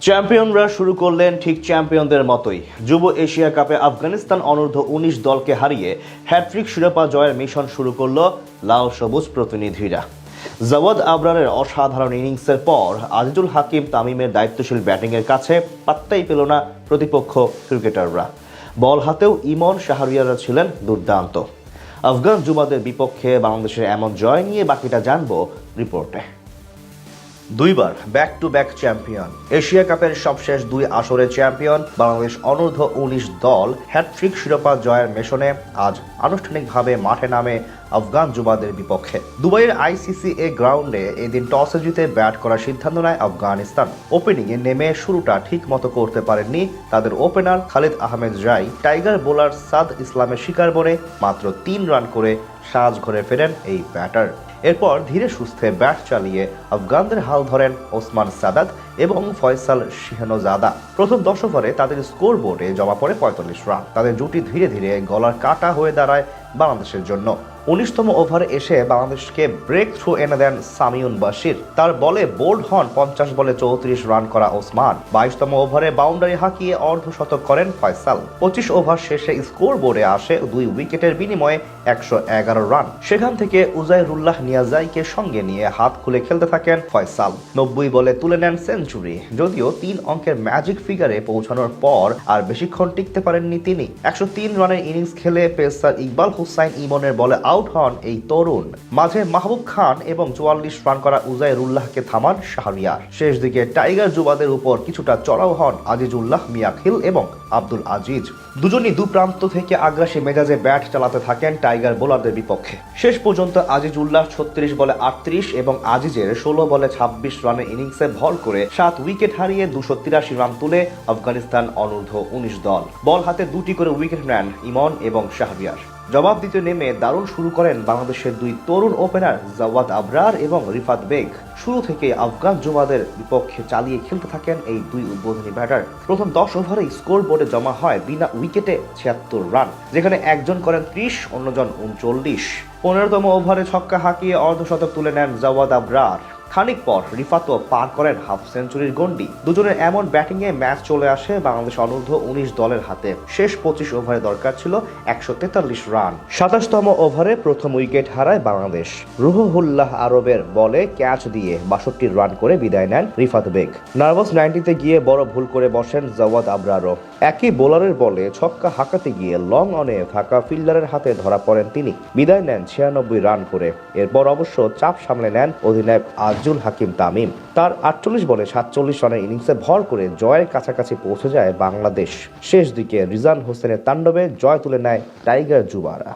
চ্যাম্পিয়নরা শুরু করলেন ঠিক চ্যাম্পিয়নদের মতোই। যুব এশিয়া কাপে আফগানিস্তান অনূর্ধ্ব ১৯ দলকে হারিয়ে হ্যাট্রিক শিরোপা জয়ের মিশন শুরু করল লাল সবুজ প্রতিনিধিরা। জাওয়াদ আবরারের অসাধারণ ইনিংসের পর আজিজুল হাকিম তামিমের দায়িত্বশীল ব্যাটিংয়ের কাছে পাত্তাই পেল না প্রতিপক্ষ ক্রিকেটাররা। বল হাতেও ইমন শাহরিয়াররা ছিলেন দুর্দান্ত। আফগান যুবাদের বিপক্ষে বাংলাদেশের এমন জয় নিয়ে বাকিটা জানবো রিপোর্টে। দুইবার back to back champion, Asia কাপের সবশেষ দুই আসরের চ্যাম্পিয়ন বাংলাদেশ অনূর্ধ্ব ১৯ দল হ্যাট্রিক শিরোপা জয়ের মিশনে আজ আনুষ্ঠানিকভাবে মাঠে নামে আফগান যুবাদের বিপক্ষে। দুবাইয়ের আইসিসিএ গ্রাউন্ডে এদিন টসে জিতে ব্যাট করার সিদ্ধান্ত নেয় আফগানিস্তান। ওপেনিংয়ে নেমে শুরুটা ঠিক মতো করতে পারেননি তাদের ওপেনার খালিদ আহমেদ রাই। টাইগার বোলার সাদ ইসলামের শিকার বনে মাত্র ৩ রান করে সাজ ঘরে ফেরেন এই ব্যাটার। এরপর ধীরে সুস্থে ব্যাট চালিয়ে আফগানদের হাল ধরেন ওসমান সাদাত এবং ফয়সাল শিহনজাদা। প্রথম ১০ ওভারে তাদের স্কোর বোর্ডে জমা পড়ে ৪৫ রান। তাদের জুটি ধীরে ধীরে গলার কাটা হয়ে দাঁড়ায় বাংলাদেশের জন্য। ১৯তম ওভারে এসে বাংলাদেশকে ব্রেক থ্রু এনে দেন সামিউন বাশির। তার বলে বোল্ড হন ৫০ বলে ৩৪ রান করা ওসমান। ২২তম ওভারে বাউন্ডারি হাঁকিয়ে অর্ধশতক করেন ফয়সাল। ২৫ ওভার শেষে স্কোর বোর্ডে আসে ২ উইকেটের বিনিময়ে ১১১ রান। সেখান থেকে উজাইরুল্লাহ নিয়াজাইকে সঙ্গে নিয়ে হাত খুলে খেলতে থাকেন ফয়সাল। ৯০ বলে তুলে নেন সেঞ্চুরি। যদিও ৩ অঙ্কের ম্যাজিক ফিগারে পৌঁছানোর পর আর বেশিক্ষণ টিকতে পারেননি তিনি। ১০৩ রানের ইনিংস খেলে পেসার ইকবাল হুসাইন ইমনের বলে আউট হন এই তরুণ। মাঝে মাহবুব খান এবং ৪৪ রান করা উজাইরুল্লাহকে থামান শাহরিয়ার। শেষ দিকে টাইগার যুবাদের উপর কিছুটা চড়াও হন আজিজুল্লাহ মিয়াখিল এবং আব্দুল আজিজ। দুজনই দুপ্রান্ত থেকে আগ্রাসী মেজাজে ব্যাট চালাতে থাকেন টাইগার বোলারদের বিপক্ষে। শেষ পর্যন্ত আজিজুল্লাহ ৩৬ বলে ৩৮ এবং আজিজের ১৬ বলে ২৬ রানের ইনিংসে ভর করে ৭ উইকেট হারিয়ে ২৮৩ রান তুলে আফগানিস্তান অনূর্ধ্ব ১৯ দল। বল হাতে ২টি করে উইকেট নেন ইমন এবং শাহরিয়ার। জবাব দিতে নেমে দারুণ শুরু করেন বাংলাদেশের দুই তরুণ ওপেনার জাওয়াদ আবরার এবং রিফাত বেগ। শুরু থেকে আফগান যুবাদের বিপক্ষে চালিয়ে খেলতে থাকেন এই দুই উদ্বোধনী ব্যাটার। প্রথম ১০ ওভারে স্কোর বোর্ডে জমা হয় বিনা উইকেটে ৭৬ রান, যেখানে একজন করেন ৩০, অন্যজন ৩৯। ১৫তম ওভারে ছক্কা হাঁকিয়ে অর্ধশতক তুলে নেন জাওয়াদ আবরার। খানিক পর রিফাতও পার করেন হাফ সেঞ্চুরির গন্ডি। দুজনের এমন ব্যাটিংয়ে ম্যাচ চলে আসে বাংলাদেশ অনূর্ধ্ব ১৯ দলের হাতে। শেষ ২৫ ওভারে দরকার ছিল ১৪৩ রান। ২৭তম ওভারে প্রথম উইকেট হারায় বাংলাদেশ। রুহুল্লাহ আরবের বলে ক্যাচ দিয়ে ৬২ রান করে বিদায় নেন রিফাত বেগ। নার্ভাস ৯০-তে গিয়ে বড় ভুল করে বসেন জাওয়াদ আবরারও। একই বোলারের বলে ছক্কা হাঁকাতে গিয়ে লং অনে থাকা ফিল্ডারের হাতে ধরা পড়েন তিনি। বিদায় নেন ৯৬ রান করে। এরপর অবশ্য চাপ সামলে নেন অধিনায়ক আজিজুল হাকিম তামিম। তার ৪৮ বলে ৪৭ রানের ইনিংসে ভর করে জয়ের কাছাকাছি পৌঁছে যায় বাংলাদেশ। শেষ দিকে রিজান হোসেনের তাণ্ডবে জয় তুলে নেয় টাইগার যুবারা।